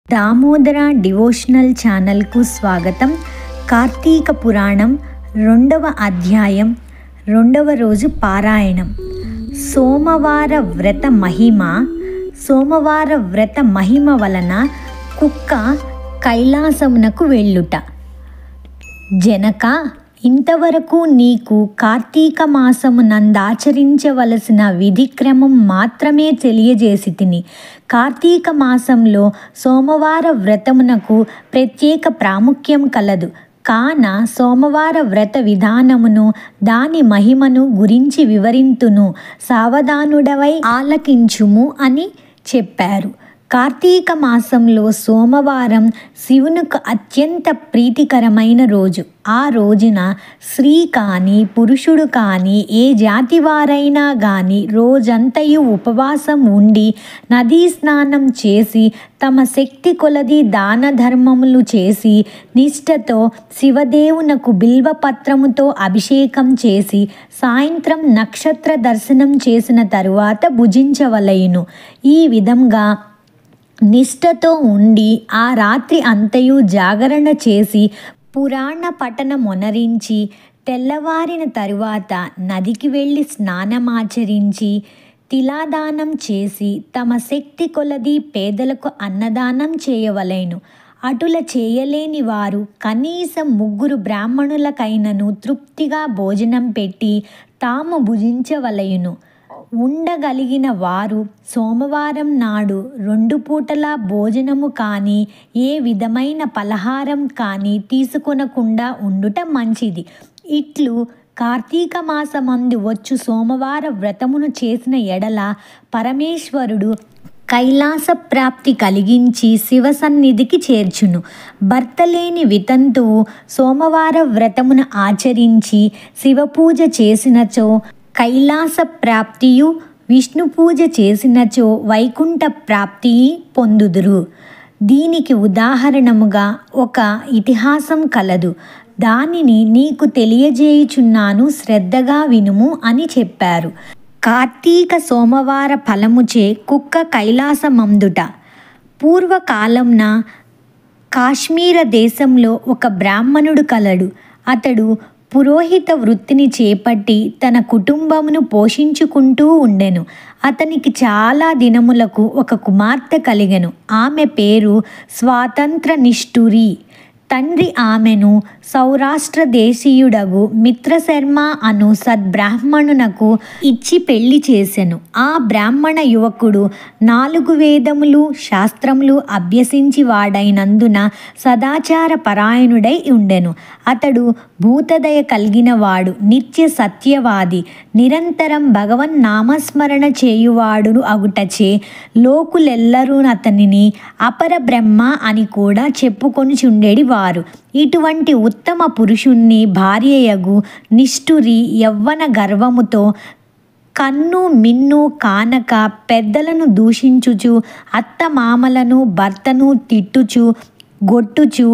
Damodara devotional ఛానల్కు స్వాగతం. కార్తీక పురాణం 2వ అధ్యాయం 2వ రోజు పారాయణం. సోమవార వ్రత మహిమ. సోమవార వ్రత మహిమ వలన కుక్క కైలాసమునకు వెళ్ళుట. జనక, ఇంతవరకు నీకు కార్తీక మాసము నందాచరించవలసిన విధిక్రమం మాత్రమే తెలియజేసి తిని. కార్తీక మాసంలో సోమవార వ్రతమునకు ప్రత్యేక ప్రాముఖ్యం కలదు. కాన సోమవార వ్రత విధానమును దాని మహిమను గురించి వివరింతును, సావధానుడవై ఆలకించుము అని చెప్పారు. కార్తీక మాసంలో సోమవారం శివునికి అత్యంత ప్రీతికరమైన రోజు. ఆ రోజున స్త్రీ కానీ పురుషుడు కానీ ఏ జాతి వారైనా కానీ రోజంతయు ఉపవాసం ఉండి నదీ స్నానం చేసి తమ శక్తి కొలది దాన ధర్మములు చేసి నిష్ఠతో శివదేవునకు బిల్వపత్రముతో అభిషేకం చేసి సాయంత్రం నక్షత్ర దర్శనం చేసిన తరువాత భుజించవలయును. ఈ విధంగా నిష్ఠతో ఉండి ఆ రాత్రి అంతయు జాగరణ చేసి పురాణ పఠనమొనరించి తెల్లవారిన తరువాత నదికి వెళ్ళి స్నానమాచరించి తిలాదానం చేసి తమ శక్తి కొలది పేదలకు అన్నదానం చేయవలెను. అటుల చేయలేని వారు కనీసం 3 బ్రాహ్మణులకైనను తృప్తిగా భోజనం పెట్టి తాము భుజించవలయును. ఉండగలిగిన వారు సోమవారం నాడు 2 పూటల భోజనము కానీ ఏ విధమైన పలహారం కానీ తీసుకొనకుండా ఉండుట మంచిది. ఇట్లు కార్తీక మాసమందు వచ్చు సోమవార వ్రతమును చేసిన ఎడల పరమేశ్వరుడు కైలాస ప్రాప్తి కలిగించి శివసన్నిధికి చేర్చును. భర్త లేని వితంతువు సోమవార వ్రతమును ఆచరించి శివపూజ చేసినచో కైలాస ప్రాప్తియు, విష్ణు పూజ చేసినచో వైకుంఠ ప్రాప్తి పొందుదురు. దీనికి ఉదాహరణముగా ఒక ఇతిహాసం కలదు. దానిని నీకు తెలియజేయుచున్నాను, శ్రద్ధగా వినుము అని చెప్పారు. కార్తీక సోమవార ఫలముచే కుక్క కైలాసమందుట. పూర్వకాలంన కాశ్మీర దేశంలో ఒక బ్రాహ్మణుడు కలడు. అతడు పురోహిత వృత్తిని చేపట్టి తన కుటుంబమును పోషించుకుంటూ ఉండెను. అతనికి చాలా దినములకు ఒక కుమార్తె కలిగెను. ఆమె పేరు స్వాతంత్రనిష్ఠురి. తండ్రి ఆమెను సౌరాష్ట్ర దేశీయుడగు మిత్రశర్మ అను సద్బ్రాహ్మణునకు ఇచ్చి పెళ్లి చేసెను. ఆ బ్రాహ్మణ యువకుడు 4 వేదములు శాస్త్రములు అభ్యసించి వాడైనందున సదాచార పరాయణుడై ఉండెను. అతడు భూతదయ కలిగిన వాడు, నిత్య సత్యవాది, నిరంతరం భగవన్ నామస్మరణ చేయువాడు అగుటచే లోకులెల్లరూ అతనిని అపర బ్రహ్మ అని కూడా చెప్పుకొనుచుండెడి వారు. ఇటువంటి ఉత్తమ పురుషుణ్ణి భార్యయగు నిష్ఠురి యవ్వన గర్వముతో కన్ను మిన్ను కానక పెద్దలను దూషించుచు అత్తమామలను భర్తను తిట్టుచు గొట్టుచు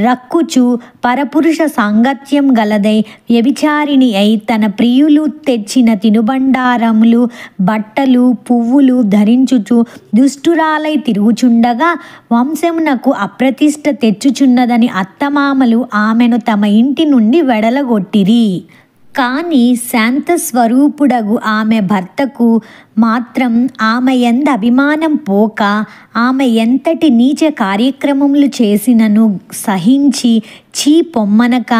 రక్కుచు పరపురుష సాంగత్యం గలదై వ్యభిచారిణి అయి తన ప్రియులు తెచ్చిన తినుబండారములు బట్టలు పువ్వులు ధరించుచు దుష్టురాలై తిరుగుచుండగా వంశమునకు అప్రతిష్ట తెచ్చుచున్నదని అత్తమామలు ఆమెను తమ ఇంటి నుండి వెడలగొట్టిరి. కానీ శాంత స్వరూపుడగు ఆమె భర్తకు మాత్రం ఆమె యందు అభిమానం పోక ఆమె ఎంతటి నీచ కార్యక్రమములు చేసినను సహించి పొమ్మనక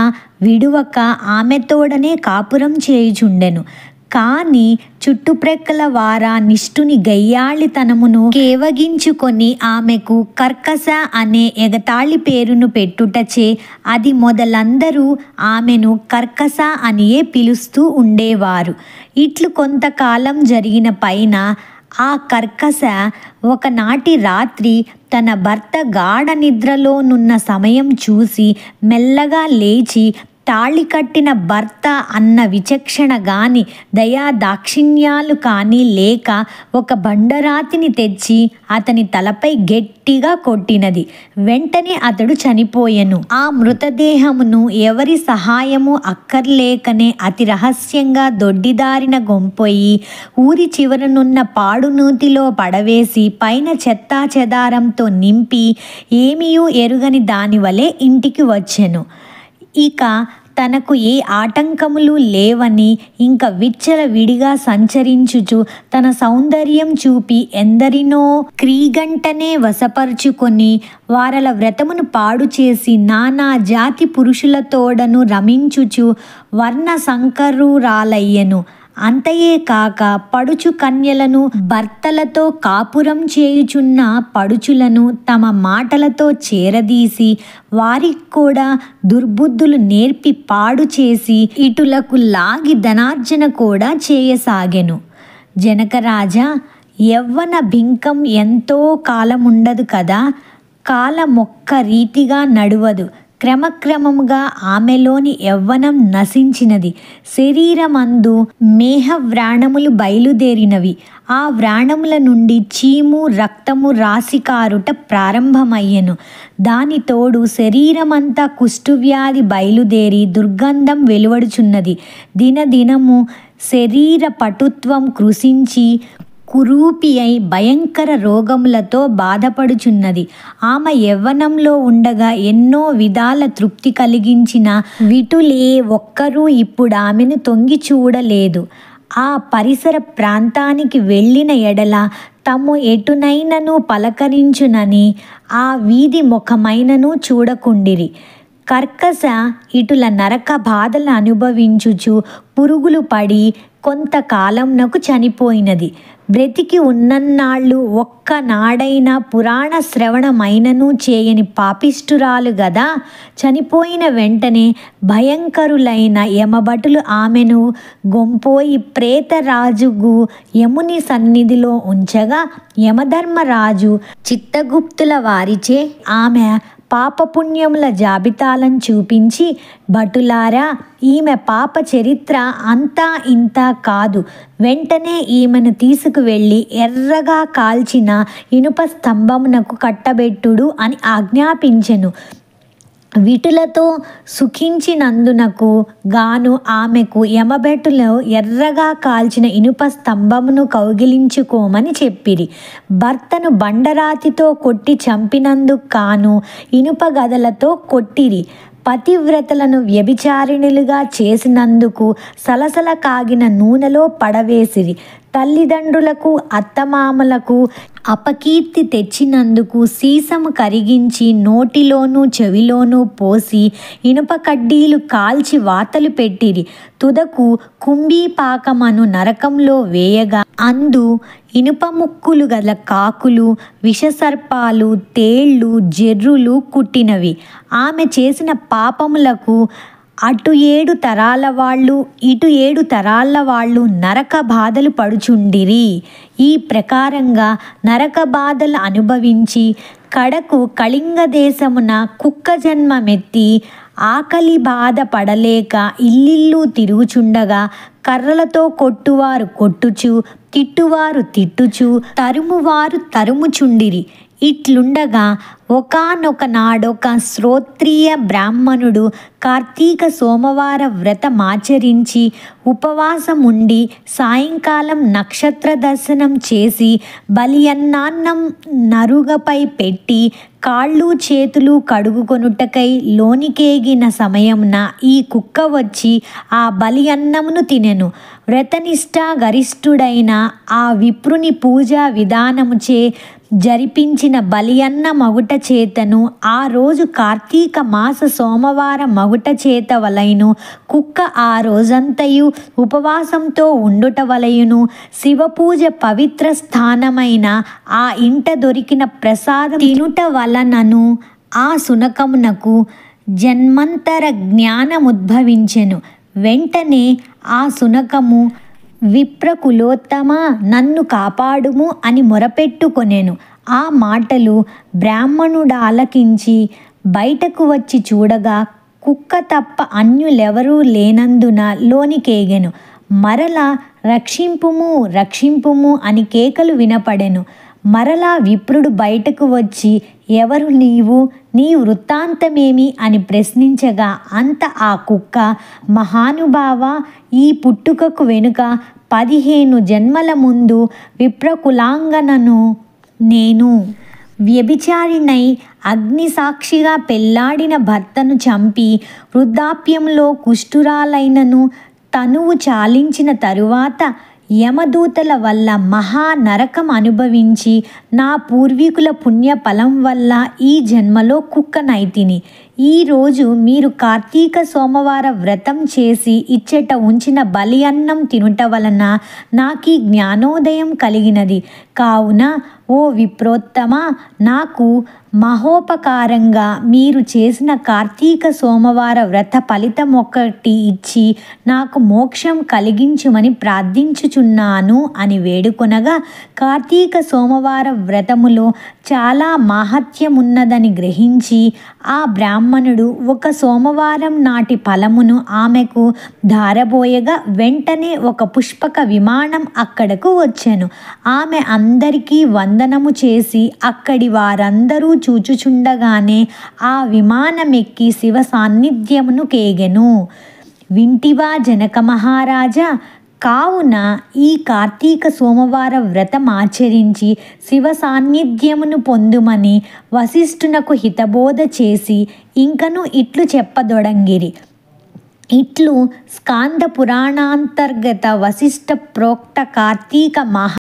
విడువక ఆమెతోడనే కాపురం చేయుచుండెను. కానీ చుట్టుప్రక్కల వారా నిష్ఠుని గయ్యాళితనమును కేవగించుకొని ఆమెకు కర్కశ అనే ఎగతాళి పేరును పెట్టుటచే అది మొదలందరూ ఆమెను కర్కశ అనియే పిలుస్తూ ఉండేవారు. ఇట్లు కొంతకాలం జరిగిన పైన ఆ కర్కశ ఒకనాటి రాత్రి తన భర్త గాఢ నిద్రలోనున్న సమయం చూసి మెల్లగా లేచి తాళి కట్టిన భర్త అన్న విచక్షణ గాని దయా దాక్షిణ్యాలు కానీ లేక ఒక బండరాతిని తెచ్చి అతని తలపై గట్టిగా కొట్టినది. వెంటనే అతడు చనిపోయెను. ఆ మృతదేహమును ఎవరి సహాయము అక్కర్లేకనే అతి రహస్యంగా దొడ్డిదారిన గొంపొయ్యి ఊరి చివరనున్న పాడునూతిలో పడవేసి పైన చెత్తా చెదారంతో నింపి ఏమీయూ ఎరుగని దానివలే ఇంటికి వచ్చెను. ఇక తనకు ఏ ఆటంకములు లేవని ఇంక విచ్చల విడిగా సంచరించుచు తన సౌందర్యం చూపి ఎందరినో క్రీగంటనే వశపరుచుకొని వారల వ్రతమును పాడు చేసి నానా జాతి పురుషులతోడను రమించుచు వర్ణ సంకరురాలయ్యెను. అంతయే కాక పడుచు కన్యలను భర్తలతో కాపురం చేయుచున్న పడుచులను తమ మాటలతో చేరదీసి వారికి కూడా దుర్బుద్ధులు నేర్పి పాడు చేసి ఇటులకు లాగి ధనార్జన కూడా చేయసాగెను. జనకరాజా, యవ్వన బింకం ఎంతో కాలముండదు కదా, కాలమొక్క రీతిగా నడువదు. క్రమక్రమముగా ఆమెలోని యవ్వనం నశించినది. శరీరమందు మేహ వ్రాణములు బయలుదేరినవి. ఆ వ్రాణముల నుండి చీము రక్తము రాసి కారుట ప్రారంభమయ్యెను. దాని తోడు శరీరమంతా కుష్ఠవ్యాధి బయలుదేరి దుర్గంధం వెలువడుచున్నది. దినదినము శరీర పటుత్వం కృశించి కురూపి అయి భయంకర రోగములతో బాధపడుచున్నది. ఆమె యవ్వనంలో ఉండగా ఎన్నో విధాల తృప్తి కలిగించిన విటులే ఒక్కరూ ఇప్పుడు ఆమెను తొంగి చూడలేదు. ఆ పరిసర ప్రాంతానికి వెళ్ళిన ఎడల తమ్ము ఎటునైనను పలకరించునని ఆ వీధి ముఖమైనను చూడకుండిరి. కర్కశ ఇటుల నరక బాధలు అనుభవించుచు పురుగులు పడి కొంతకాలంనకు చనిపోయినది. బ్రతికి ఉన్నన్నాళ్ళు ఒక్కనాడైనా పురాణ శ్రవణమైనను చేయని పాపిష్టురాలు గదా. చనిపోయిన వెంటనే భయంకరులైన యమభటులు ఆమెను గొంపోయి ప్రేతరాజుగు యముని సన్నిధిలో ఉంచగా యమధర్మరాజు చిత్తగుప్తుల వారిచే ఆమె పాపపుణ్యముల జాబితాలను చూపించి, భటులారా, ఈమె పాప చరిత్ర అంతా ఇంతా కాదు, వెంటనే ఈమెను తీసుకువెళ్ళి ఎర్రగా కాల్చిన ఇనుప స్తంభమునకు కట్టబెట్టుడు అని ఆజ్ఞాపించెను. విటులతో సుఖించినందునకు గాను ఆమెకు యమభటులు ఎర్రగా కాల్చిన ఇనుప స్తంభమును కౌగిలించుకోమని చెప్పిరి. భర్తను బండరాతితో కొట్టి చంపినందుకు కాను ఇనుప గదలతో కొట్టిరి. పతివ్రతలను వ్యభిచారిణులుగా చేసినందుకు సలసల కాగిన నూనెలో పడవేసిరి. తల్లిదండ్రులకు అత్తమామలకు అపకీర్తి తెచ్చినందుకు సీసము కరిగించి నోటిలోనూ చెవిలోనూ పోసి ఇనుప కడ్డీలు కాల్చి వాతలు పెట్టిరి. తుదకు కుంభీపాకమను నరకంలో వేయగా అందు ఇనుప ముక్కులు గల కాకులు, విషసర్పాలు, తేళ్ళు, జెర్రులు కుట్టినవి. ఆమె చేసిన పాపములకు అటు 7 తరాల వాళ్ళు ఇటు 7 తరాల వాళ్ళు నరక బాధలు పడుచుండిరి. ఈ ప్రకారంగా నరక బాధలు అనుభవించి కడకు కళింగ దేశమున కుక్క జన్మమెత్తి ఆకలి బాధ పడలేక ఇల్లిల్లు తిరుగుచుండగా కర్రలతో కొట్టువారు కొట్టుచు, తిట్టువారు తిట్టుచు, తరుమువారు తరుముచుండిరి. ఇట్లుండగా ఒకానొక నాడొక శ్రోత్రియ బ్రాహ్మణుడు కార్తీక సోమవార వ్రతమాచరించి ఉపవాసముండి సాయంకాలం నక్షత్ర దర్శనం చేసి బలియన్నాన్నం నరుగపై పెట్టి కాళ్ళు చేతులు కడుగుకొనుటకై లోనికేగిన సమయమున ఈ కుక్క వచ్చి ఆ బలి అన్నమును తినెను. వ్రతనిష్ఠా గరిష్ఠుడైన ఆ విప్రుని పూజా విధానముచే జరిపించిన బలి అన్న మగుట చేతను ఆ రోజు కార్తీక మాస సోమవార మగుట చేత వలయును కుక్క ఆ రోజంతయు ఉపవాసంతో ఉండుట వలయును శివపూజ పవిత్ర స్థానమైన ఆ ఇంట దొరికిన ప్రసాదం తినుట వలనను ఆ సునకమునకు జన్మంతర జ్ఞానముద్భవించెను. వెంటనే ఆ సునకము విప్రకులోత్తమ, నన్ను కాపాడుము అని మొరపెట్టుకొనెను. ఆ మాటలు బ్రాహ్మణుడు ఆలకించి బయటకు వచ్చి చూడగా కుక్క తప్ప అన్యులెవరూ లేనందున లోనికేగెను. మరలా రక్షింపుము రక్షింపుము అని కేకలు వినపడెను. మరలా విప్రుడు బయటకు వచ్చి, ఎవరు నీవు, నీ వృత్తాంతమేమి అని ప్రశ్నించగా అంత ఆ కుక్క, మహానుభావా, ఈ పుట్టుకకు వెనుక 15 జన్మల ముందు విప్రకులాంగనను నేను. వ్యభిచారిణై అగ్నిసాక్షిగా పెళ్లాడిన భర్తను చంపి వృద్ధాప్యంలో కుష్ఠురాలైనను తనువు చాలించిన తరువాత యమదూతల వల్ల మహా నరకం అనుభవించి నా పూర్వీకుల పుణ్యఫలం వల్ల ఈ జన్మలో కుక్కనైతిని. ఈరోజు మీరు కార్తీక సోమవార వ్రతం చేసి ఇచ్చట ఉంచిన బలి అన్నం తినుట వలన నాకీ జ్ఞానోదయం కలిగినది. కావున ఓ విప్రోత్తమ, నాకు మహోపకారంగా మీరు చేసిన కార్తీక సోమవార వ్రత ఫలితం ఒకటి ఇచ్చి నాకు మోక్షం కలిగించుమని ప్రార్థించుచున్నాను అని వేడుకొనగా, కార్తీక సోమవార వ్రతములో చాలా మాహాత్మ్యమున్నదని గ్రహించి ఆ బ్రాహ్మణుడు ఒక సోమవారం నాటి ఫలమును ఆమెకు ధారబోయగా వెంటనే ఒక పుష్పక విమానం అక్కడకు వచ్చెను. ఆమె అందరికీ వందనము చేసి అక్కడి వారందరూ చూచుచుండగానే ఆ విమానమెక్కి శివ సాన్నిధ్యమును కేగెను. వింటివా జనక మహారాజా, కావున ఈ కార్తీక సోమవార వ్రతం ఆచరించి శివ సాన్నిధ్యమును పొందుమని వశిష్ఠునకు హితబోధ చేసి ఇంకను ఇట్లు చెప్పదొడంగిరి. ఇట్లు స్కాంద పురాణాంతర్గత వశిష్ఠ ప్రోక్త కార్తీక మహా